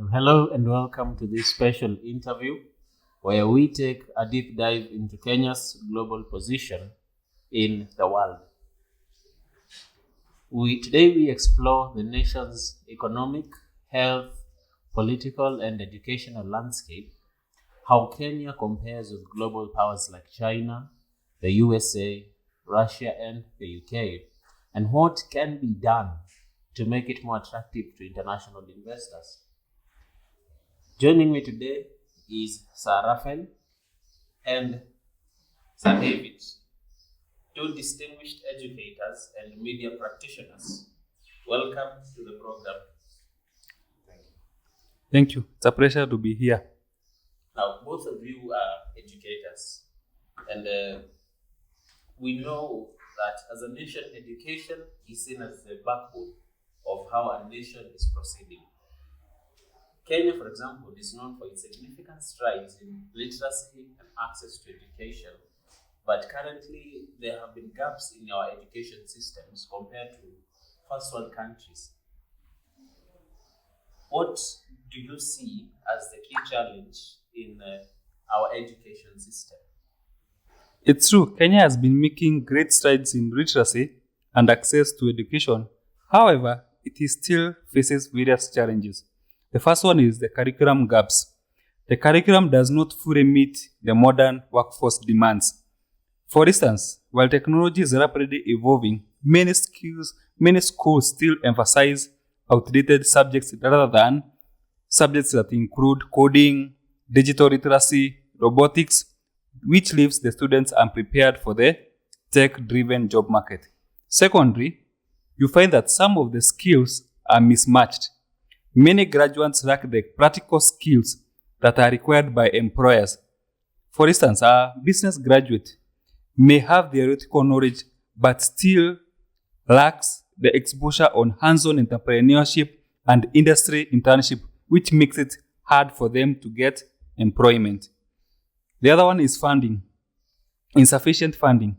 Hello and welcome to this special interview where we take a deep dive into Kenya's global position in the world. Today we explore the nation's economic, health, political, and educational landscape, how Kenya compares with global powers like China, the USA, Russia, and the UK, and what can be done to make it more attractive to international investors. Joining me today is Sir Raphael and Sir David, two distinguished educators and media practitioners. Welcome to the program. Thank you. It's a pleasure to be here. Now, both of you are educators, and we know that as a nation, education is seen as the backbone of how a nation is proceeding. Kenya, for example, is known for its significant strides in literacy and access to education, but currently there have been gaps in our education systems compared to first world countries. What do you see as the key challenge in our education system? It's true, Kenya has been making great strides in literacy and access to education. However, it still faces various challenges. The first one is the curriculum gaps. The curriculum does not fully meet the modern workforce demands. For instance, while technology is rapidly evolving, many schools still emphasize outdated subjects rather than subjects that include coding, digital literacy, robotics, which leaves the students unprepared for the tech-driven job market. Secondly, you find that some of the skills are mismatched. Many graduates lack the practical skills that are required by employers. For instance, a business graduate may have theoretical knowledge but still lacks the exposure on hands-on entrepreneurship and industry internship, which makes it hard for them to get employment. The other one is funding, insufficient funding,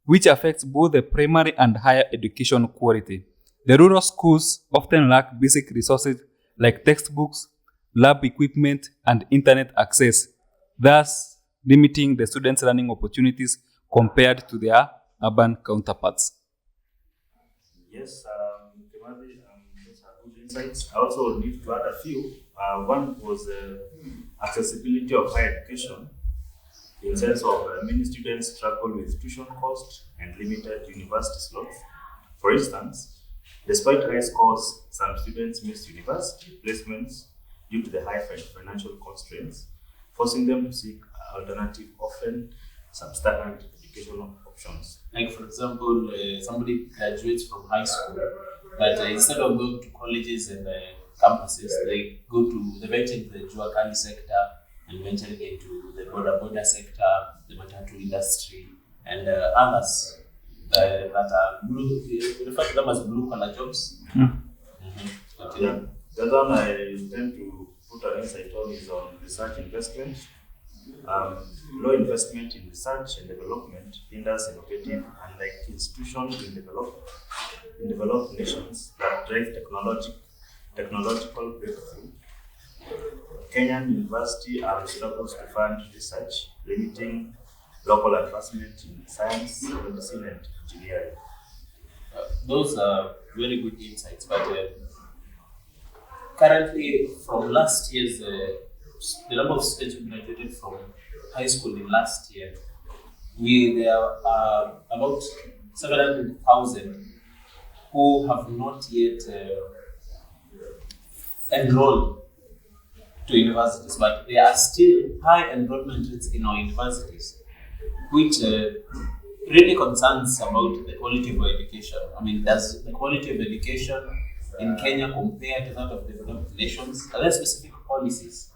which affects both the primary and higher education quality. The rural schools often lack basic resources like textbooks, lab equipment, and internet access, thus limiting the students' learning opportunities compared to their urban counterparts. Yes, Timothy, those are good insights. I also need to add a few. One was accessibility of higher education in sense of many students struggle with tuition cost and limited university slots. For instance, despite high scores, some students miss university placements due to the high financial constraints, forcing them to seek alternative, often substandard educational options. Like, for example, somebody graduates from high school, but instead of going to colleges and campuses, they venture into the Juakali sector and venture into the border sector, the matatu industry, and others that are blue, we refer to them as blue collar jobs. Yeah. The other one I intend to put an insight on is on research investment. Low investment in research and development hinders innovative, unlike institutions in developed nations that drive technological breakthrough. Kenyan University struggles to fund research, limiting local advancement in science, medicine, and engineering. Those are very good insights, but currently, from last year's, the number of students who graduated from high school in last year, there are about 700,000 who have not yet enrolled to universities, but there are still high enrollment rates in our universities, which really concerns about the quality of education. I mean, does the quality of education in Kenya compare to that of developed nations? Are there specific policies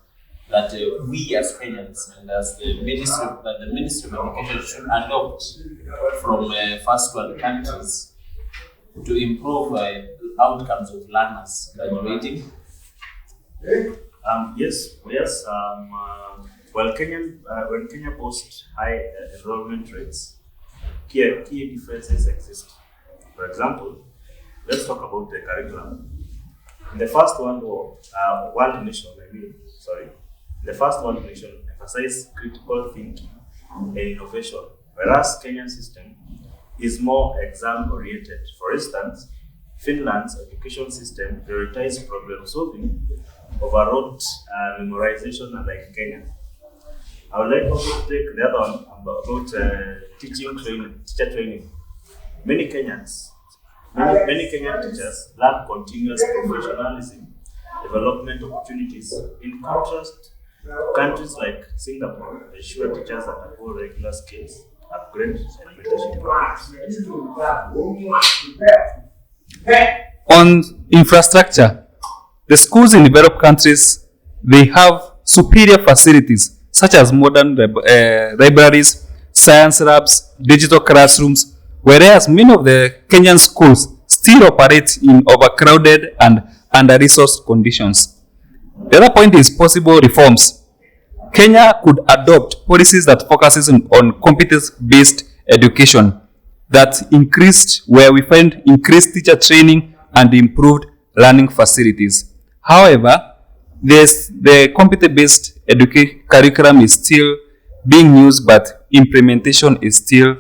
that we as Kenyans and as the Ministry of Education should adopt from first world countries to improve outcomes of learners graduating? Yes. When Kenya boasts high enrollment rates, key differences exist. For example, let's talk about the curriculum. In the first World Nation, the first World Nation emphasized critical thinking and innovation, whereas Kenyan system is more exam-oriented. For instance, Finland's education system prioritizes problem solving over rote memorization, unlike Kenya. I would like also to take the other one about teacher training. Many Kenyan teachers lack continuous professionalism, development opportunities. In contrast, countries like Singapore ensure teachers undergo regular skills, upgrades, and mentorship programs. On infrastructure, the schools in developed countries, they have superior facilities such as modern libraries, science labs, digital classrooms, whereas many of the Kenyan schools still operate in overcrowded and under-resourced conditions. The other point is possible reforms. Kenya could adopt policies that focuses on competence-based education where we find increased teacher training and improved learning facilities. However, the competence-based curriculum is still being used, but implementation is still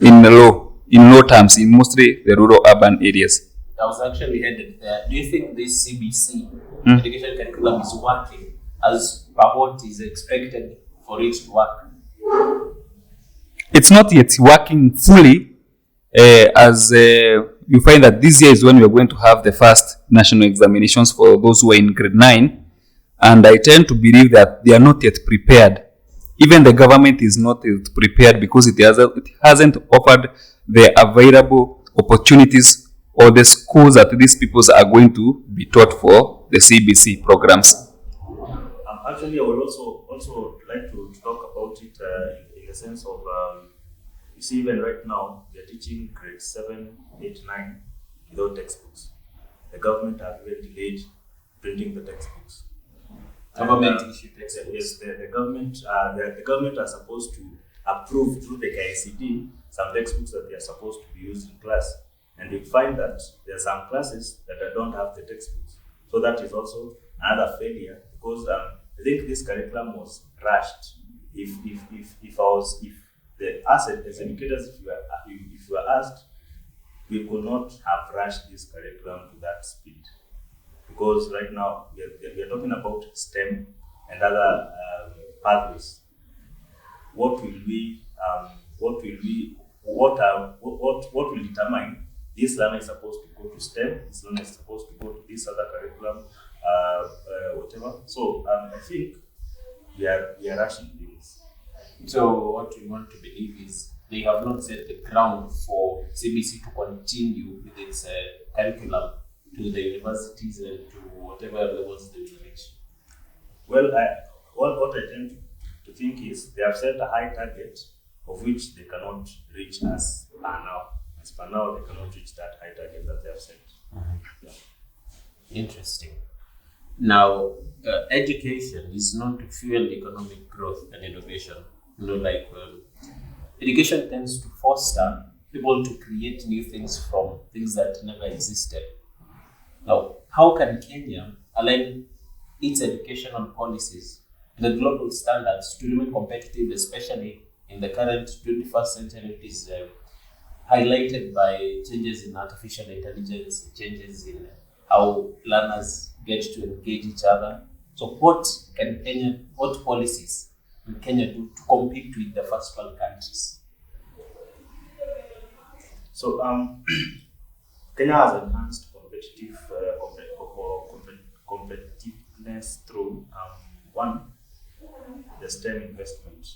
in low terms in mostly the rural urban areas. I was actually headed there. Do you think this CBC education curriculum is working as per what is expected for it to work? It's not yet working fully, as you find that this year is when we are going to have the first national examinations for those who are in grade 9, and I tend to believe that they are not yet prepared. Even the government is not yet prepared because it hasn't offered the available opportunities or the schools that these people are going to be taught for the CBC programs. Actually, I would also like to talk about it in the sense of, you see, even right now, we are teaching grade 7, 8, 9 without textbooks. The government has even delayed printing the textbooks. Government issue textbooks. Yes, the government are supposed to approve through the KICD some textbooks that they are supposed to be used in class. And we find that there are some classes that don't have the textbooks. So that is also another failure, because I think this curriculum was rushed. If the asset as educators, if you were asked, we could not have rushed this curriculum to that speed, because right now we are talking about STEM and other pathways. What will determine this learner is supposed to go to STEM, this learner is supposed to go to this other curriculum, whatever. So I think we are rushing things. So what we want to believe is they have not set the ground for CBC to continue with its curriculum to the universities and to whatever levels they will reach. Well, what I tend to think is they have set a high target of which they cannot reach as per now. As per now, they cannot reach that high target that they have set. Yeah. Interesting. Now, education is known to fuel economic growth and innovation. Education tends to foster people to create new things from things that never existed. Now, how can Kenya align its educational policies to the global standards to remain competitive, especially in the current 21st century? It is highlighted by changes in artificial intelligence, changes in how learners get to engage each other. So what policies can Kenya do to compete with the first world countries? So Kenya has enhanced competitiveness through one, the STEM investment.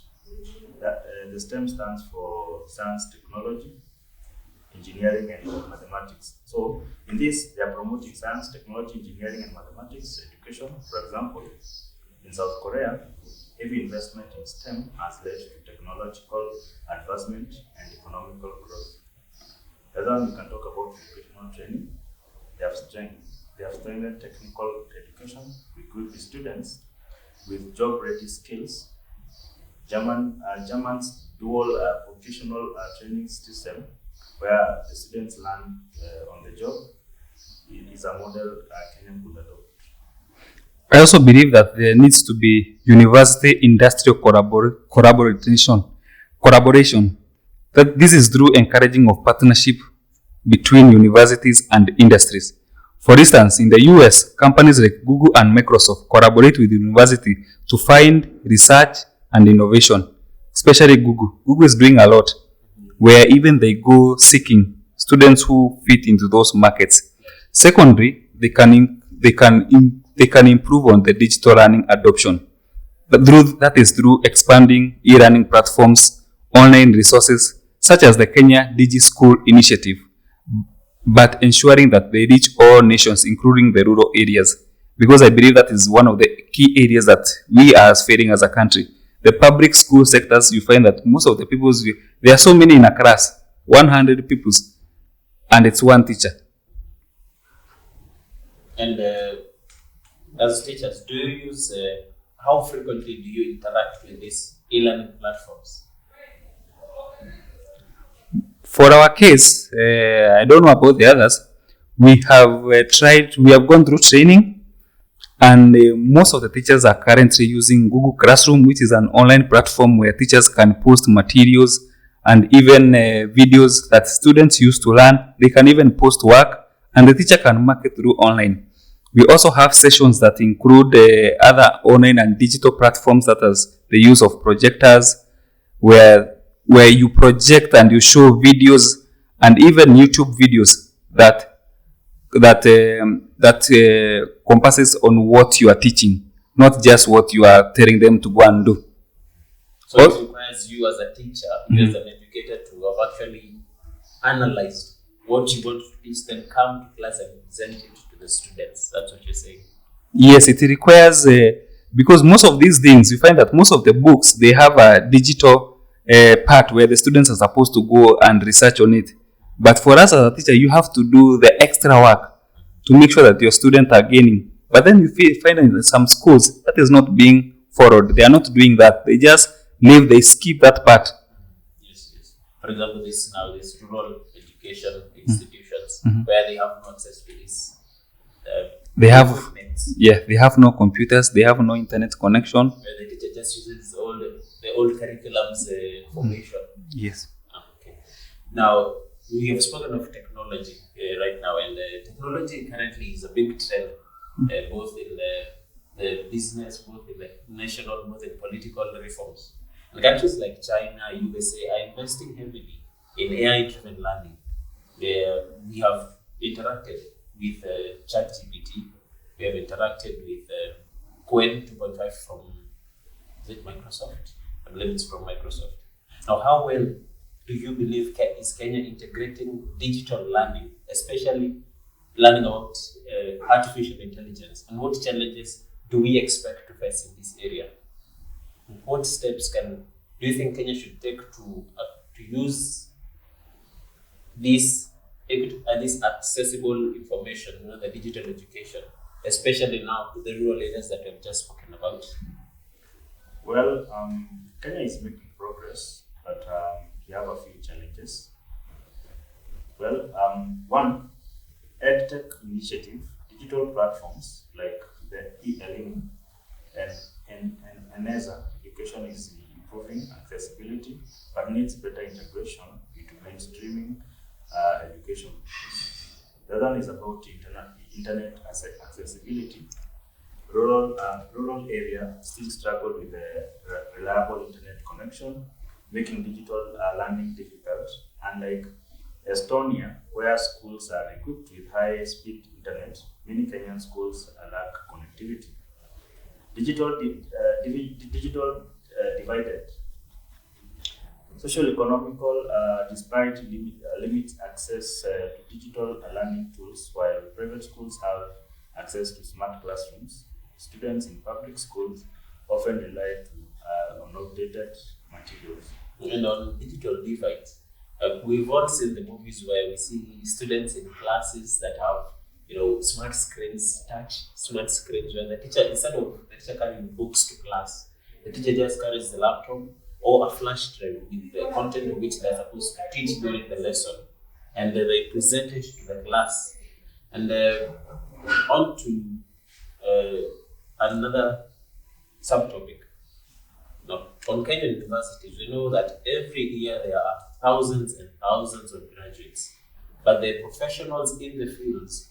The STEM stands for science, technology, engineering, and mathematics. So in this, they are promoting science, technology, engineering, and mathematics education. For example, in South Korea, heavy investment in STEM has led to technological advancement and economical growth. Then we can talk about vocational training. They have strengthened technical education, equipped students with job-ready skills. German's dual vocational training system, where the students learn on the job, is a model Kenya could adopt. I also believe that there needs to be university industrial collaboration. That this is through encouraging of partnership between universities and industries. For instance, in the US, companies like Google and Microsoft collaborate with the university to find research and innovation, especially Google. Google is doing a lot where even they go seeking students who fit into those markets. Secondly, they can improve on the digital learning adoption. That is through expanding e-learning platforms, online resources such as the Kenya Digi School initiative, but ensuring that they reach all nations, including the rural areas. Because I believe that is one of the key areas that we are failing as a country. The public school sectors, you find that most of the people, there are so many in a class, 100 people, and it's one teacher. And as teachers, do you use, how frequently do you interact with these e-learning platforms? For our case, I don't know about the others. We have we have gone through training, and most of the teachers are currently using Google Classroom, which is an online platform where teachers can post materials and even videos that students use to learn. They can even post work, and the teacher can mark it through online. We also have sessions that include other online and digital platforms, that is the use of projectors, where you project and you show videos and even YouTube videos that compasses on what you are teaching, not just what you are telling them to go and do. So it requires you as a teacher, you as an educator, to have actually analyzed what you want to teach, then come to class and present it to the students. That's what you're saying? Yes, it requires, because most of these things, you find that most of the books, they have a digital part where the students are supposed to go and research on it. But for us as a teacher, you have to do the extra work to make sure that your students are gaining. But then you find in some schools that is not being followed. They are not doing that. They just they skip that part. Yes. For example, this rural education institutions where they have no access to this. They have no computers. They have no internet connection. Where the teacher just uses the old curriculum's information. Yes. Okay. Now, we have spoken of technology right now, and technology currently is a big trend, both in the business, both in the national, both in political reforms. And countries like China, USA are investing heavily in AI-driven learning. We have interacted with ChatGPT. We have interacted with Quen 2.5 from, is it Microsoft? I believe it's from Microsoft. Now, how well do you believe is Kenya integrating digital learning, especially learning about artificial intelligence, and what challenges do we expect to face in this area? What steps do you think Kenya should take to use this accessible information, the digital education, especially now to the rural areas that we have just spoken about? Well, Kenya is making progress, but we have a few challenges. Well, one, EdTech initiative, digital platforms like the e-learning and ENESA education is improving accessibility, but needs better integration into mainstreaming education. The other one is about internet accessibility. Rural area still struggle with a reliable internet connection, making digital learning difficult. Unlike Estonia, where schools are equipped with high-speed internet, many Kenyan schools lack connectivity. Digital divided. Social economical disparity limits access to digital learning tools, while private schools have access to smart classrooms. Students in public schools often rely on outdated materials. And on digital divide, we've all seen the movies where we see students in classes that have, smart screens, touch smart screens, where the teacher, instead of the teacher carrying books to class, the teacher just carries the laptop or a flash drive with the content of which they're supposed to teach during the lesson, and they present it to the class. And on to another subtopic. Now, on Kenyan universities, we know that every year there are thousands and thousands of graduates, but the professionals in the fields,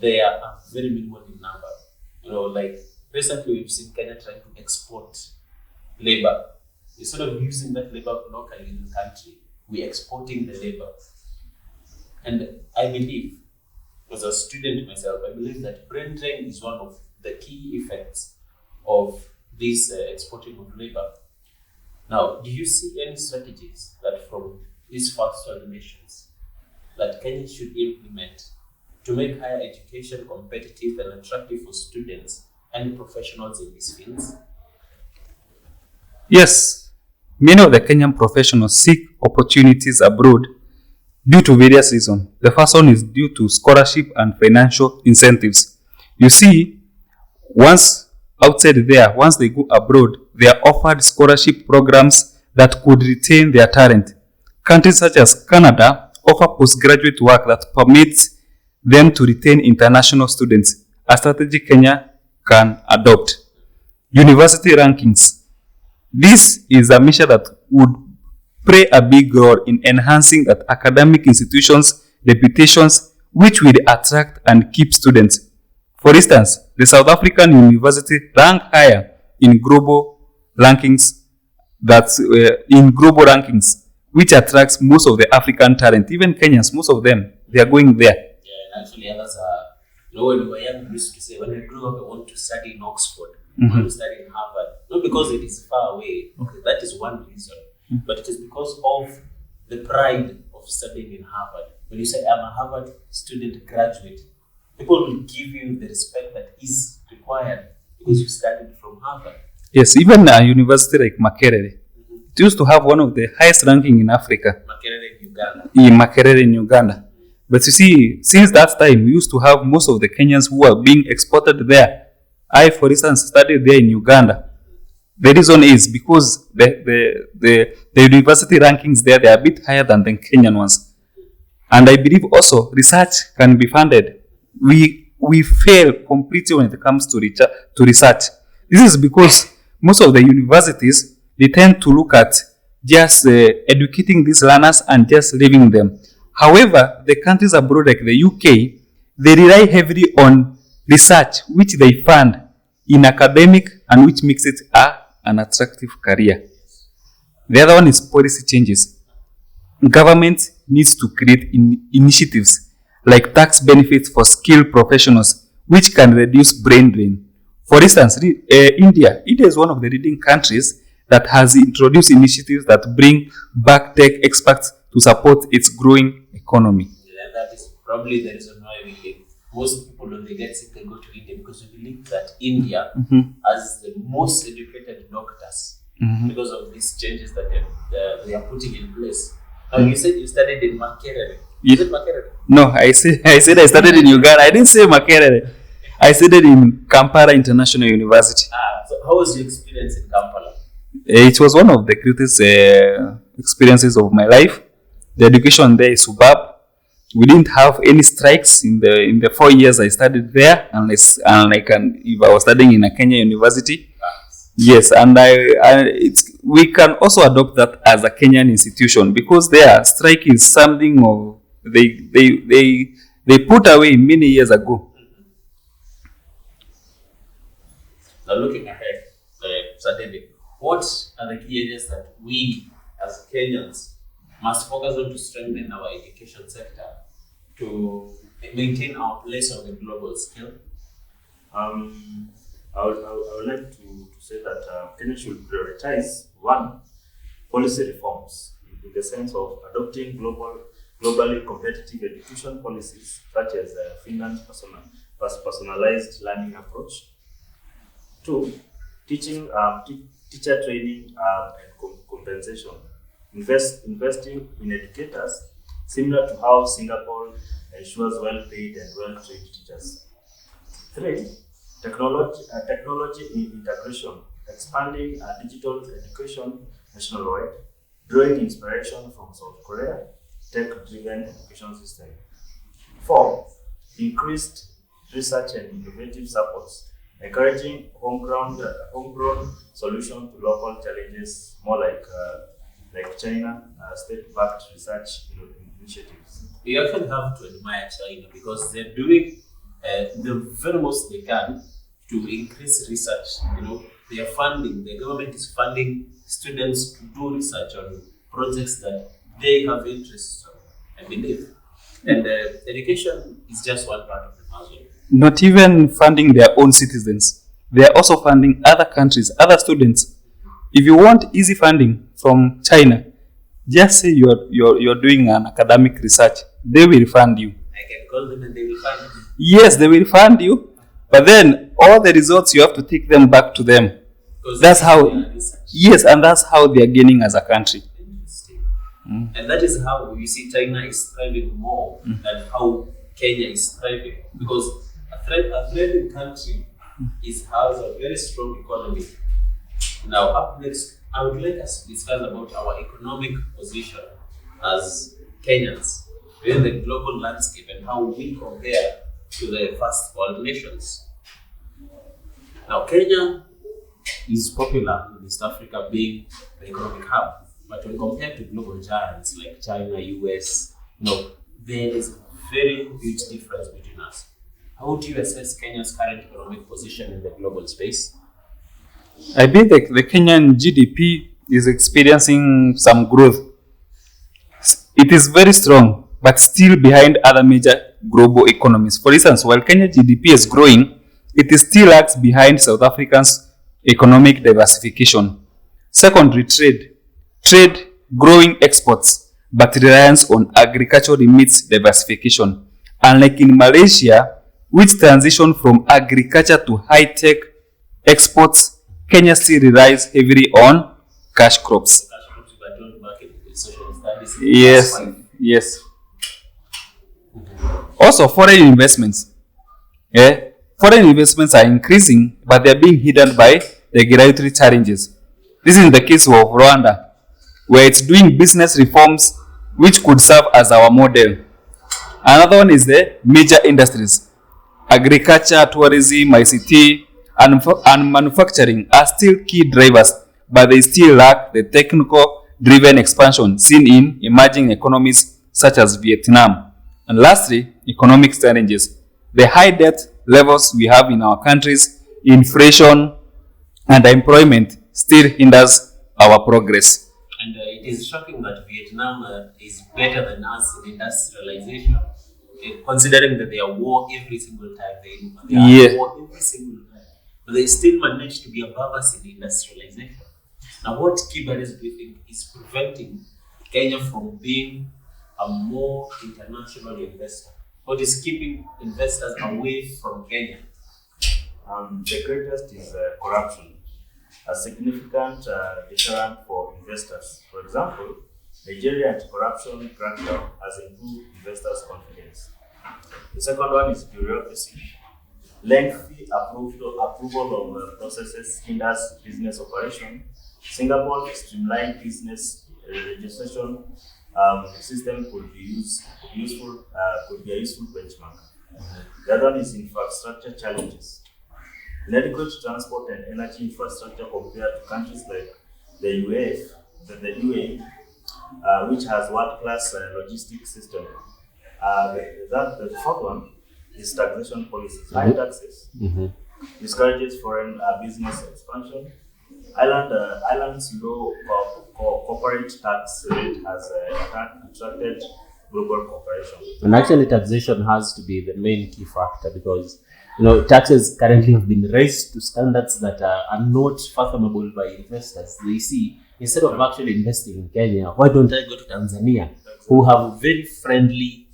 they are very minimal in number. Like recently we've seen Kenya trying to export labor. Instead of using that labor locally in the country, we're exporting the labor. And I believe, as a student myself, I believe that brain drain is one of the key effects of this exporting of labor. Now, do you see any strategies that from these first world nations that Kenya should implement to make higher education competitive and attractive for students and professionals in these fields? Yes, many of the Kenyan professionals seek opportunities abroad due to various reasons. The first one is due to scholarship and financial incentives. You see, once they go abroad, they are offered scholarship programs that could retain their talent. Countries such as Canada offer postgraduate work that permits them to retain international students, a strategy Kenya can adopt. University rankings. This is a measure that would play a big role in enhancing that academic institutions' reputations, which will attract and keep students. For instance, the South African university rank higher in global rankings, which attracts most of the African talent. Even Kenyans, most of them, they are going there. Yeah, and actually others are, when we were young, we used to say, when I grew up, I want to study in Oxford, I want to study in Harvard. Not because it is far away, okay, that is one reason, but it is because of the pride of studying in Harvard. When you say, I'm a Harvard student graduate, people will give you the respect that is required because you studied from Harvard. Yes, even a university like Makerere, it used to have one of the highest ranking in Africa. Makerere in Uganda. But you see, since that time, we used to have most of the Kenyans who are being exported there. I, for instance, studied there in Uganda. The reason is because the university rankings there, they are a bit higher than the Kenyan ones. And I believe also research can be funded. We fail completely when it comes to research. This is because most of the universities, they tend to look at just educating these learners and just leaving them. However, the countries abroad like the UK, they rely heavily on research, which they fund in academic and which makes it an attractive career. The other one is policy changes. Government needs to create initiatives like tax benefits for skilled professionals, which can reduce brain drain. For instance, India is one of the leading countries that has introduced initiatives that bring back tech experts to support its growing economy. Yeah, that is probably the reason why most people, when they get sick, they go to India, because we believe that India has the most educated doctors because of these changes that they are putting in place. Now, you said you studied in Makerere. Is it Makerere? No, I said I studied in Uganda. I didn't say Makerere. I studied in Kampala International University. So how was your experience in Kampala? It was one of the greatest experiences of my life. The education there is superb. We didn't have any strikes in the 4 years I studied there, if I was studying in a Kenya university. Yes, and we can also adopt that as a Kenyan institution, because their strike is something of they put away many years ago. Now, looking ahead, Sir David, what are the key areas that we as Kenyans must focus on to strengthen our education sector to maintain our place on the global scale? I would like to say that Kenya should prioritize one, policy reforms in the sense of adopting globally competitive education policies such as Finland's personalized learning approach. Two, teacher training and compensation. Investing in educators similar to how Singapore ensures well-paid and well-trained teachers. Three, technology integration, expanding digital education nationwide, drawing inspiration from South Korea tech-driven education system. Four, increased research and innovative supports, encouraging homegrown solutions to local challenges, more like China, state-backed research initiatives. You actually have to admire China because they're doing the very most they can to increase research. They are funding. The government is funding students to do research on projects that they have interests on, I believe. And education is just one part of the puzzle. Not even funding their own citizens. They are also funding other countries, other students. If you want easy funding from China, just say you're doing an academic research. They will fund you. I can call them and they will fund me. Yes, they will fund you. But then all the results, you have to take them back to them. That's how, yes, and that's how they are gaining as a country. Interesting. And that is how you see China is thriving more than how Kenya is thriving. Because a thriving country has a very strong economy. Now, up next, I would like us to discuss about our economic position as Kenyans within the global landscape and how we compare to the first world nations. Now, Kenya is popular in East Africa being the economic hub, but when compared to global giants like China, US, there is a very huge difference between us. How do you assess Kenya's current economic position in the global space? I believe the Kenyan GDP is experiencing some growth. It is very strong, but still behind other major global economies. For instance, while Kenya GDP is growing, it still lags behind South Africa's economic diversification. Secondary, trade, growing exports, but reliance on agriculture limits diversification. Unlike in Malaysia, which transitioned from agriculture to high-tech exports, Kenya still relies heavily on cash crops. Yes. Also, foreign investments. Foreign investments are increasing, but they are being hidden by regulatory challenges. This is the case of Rwanda, where it's doing business reforms which could serve as our model. Another one is the major industries. Agriculture, tourism, ICT, and manufacturing are still key drivers, but they still lack the technical-driven expansion seen in emerging economies such as Vietnam. And lastly, economic challenges. The high debt levels we have in our countries, inflation, and employment still hinders our progress. And it is shocking that Vietnam is better than us in industrialization, considering that they are war every single time. They are war every single time. But they still manage to be above us in industrialization. Now, what key barriers do you think is preventing Kenya from being a more international investor? What is keeping investors away from Kenya? The greatest is corruption, a significant deterrent for investors. For example, Nigeria anti-corruption crackdown has improved investors' confidence. The second one is bureaucracy. Lengthy approval of processes hinders business operation. Singapore streamlined business registration system could be a useful benchmark. The other one is infrastructure challenges. Inadequate transport and energy infrastructure compared to countries like the UAE, which has world-class logistics system. The fourth one is taxation policies. High taxes discourages foreign business expansion. Ireland's low corporate tax rate has attracted global cooperation. And actually, taxation has to be the main key factor because taxes currently have been raised to standards that are not fathomable by investors. They see, instead of actually investing in Kenya, why don't I go to Tanzania, who have very friendly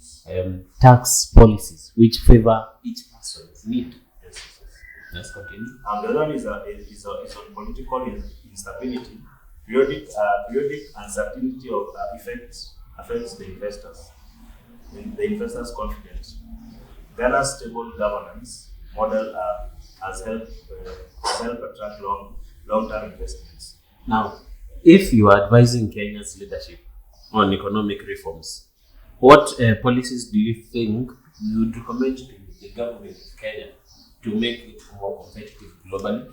tax policies which favor each person's need? Let's continue. The other one is on political instability. Periodic uncertainty of affects the investors. The investors' confidence. Ghana's stable governance model has helped attract long-term investments. Now, if you are advising Kenya's leadership on economic reforms, what policies do you think you would recommend to the government of Kenya to make it more competitive globally?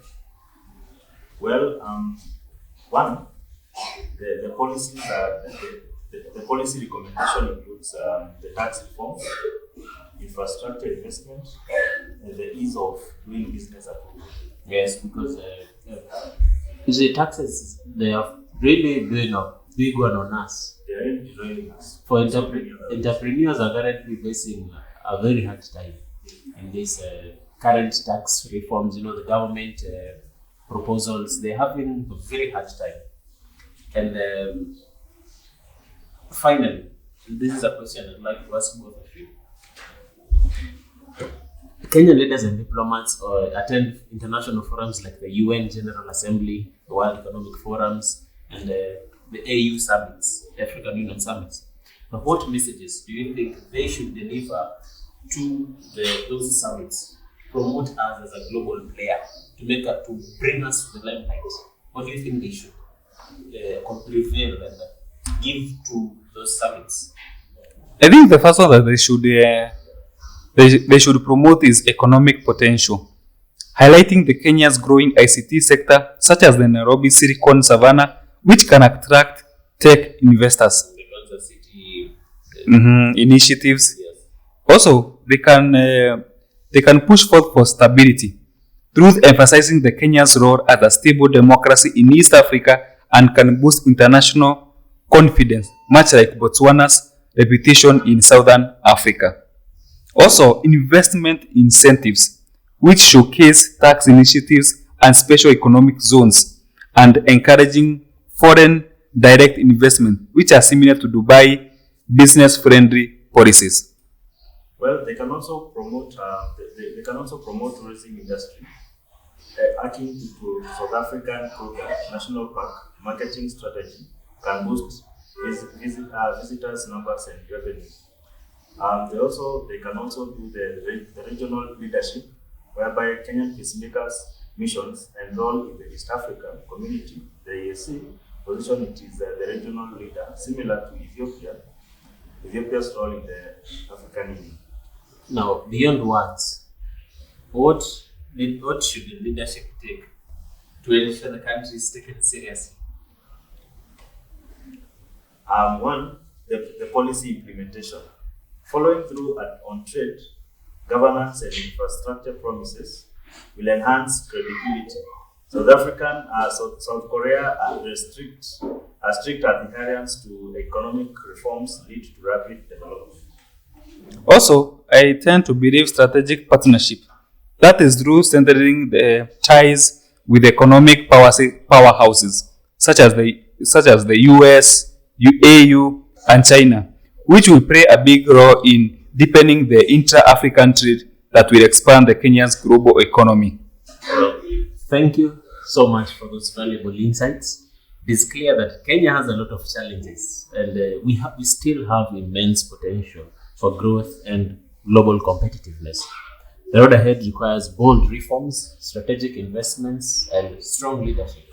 Well, one, the policies are the policy recommendation includes the tax reform, infrastructure investment, and the ease of doing business abroad. Yes, because you see, taxes, they are really doing a big one on us. They are really joining us. For entrepreneurs are currently facing a very hard time in these current tax reforms. The government proposals, they're having a very hard time. And finally, this is a question I'd like to ask both of you. Kenyan leaders and diplomats attend international forums like the UN General Assembly, the World Economic Forums, and the AU summits, African Union summits. Now, what messages do you think they should deliver to those summits, promote us as a global player, to bring us to the limelight? What do you think they should prevail and give to those summits? I think the first one that they should promote is economic potential, highlighting the Kenya's growing ICT sector, such as the Nairobi Silicon Savannah, which can attract tech investors. The Kansas City Initiatives. yes. Also, they can push forth for stability through emphasizing the Kenya's role as a stable democracy in East Africa and can boost international confidence, much like Botswana's reputation in Southern Africa. Also, investment incentives, which showcase tax initiatives and special economic zones, and encouraging foreign direct investment, which are similar to Dubai business-friendly policies. Well, they can also promote tourism industry, akin to South African Kruger National Park marketing strategy can boost visitors numbers and revenue. They can also do the regional leadership, whereby Kenyan peacemakers missions enroll in the East African community. The EAC position it is the regional leader, similar to Ethiopia's role in the African Union. Now, beyond words, what should the leadership take to ensure the country is taken seriously? One, the policy implementation. Following through on trade, governance and infrastructure promises will enhance credibility. South Korea strict adherence to economic reforms lead to rapid development. Also, I tend to believe strategic partnership. That is through strengthening the ties with economic powerhouses such as the US, AU, and China, which will play a big role in deepening the intra-African trade that will expand the Kenya's global economy. Thank you so much for those valuable insights. It is clear that Kenya has a lot of challenges, and we still have immense potential for growth and global competitiveness. The road ahead requires bold reforms, strategic investments, and strong leadership.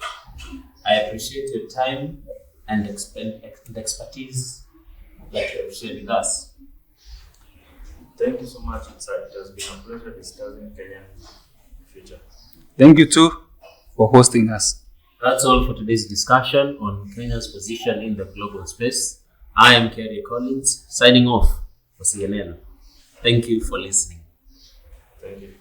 I appreciate your time and expertise that you have shared with us. Thank you so much, Inside. It has been a pleasure discussing Kenyan future. Thank you too for hosting us. That's all for today's discussion on Kenya's position in the global space. I am Kerry Collins, signing off for CNN. Thank you for listening. Thank you.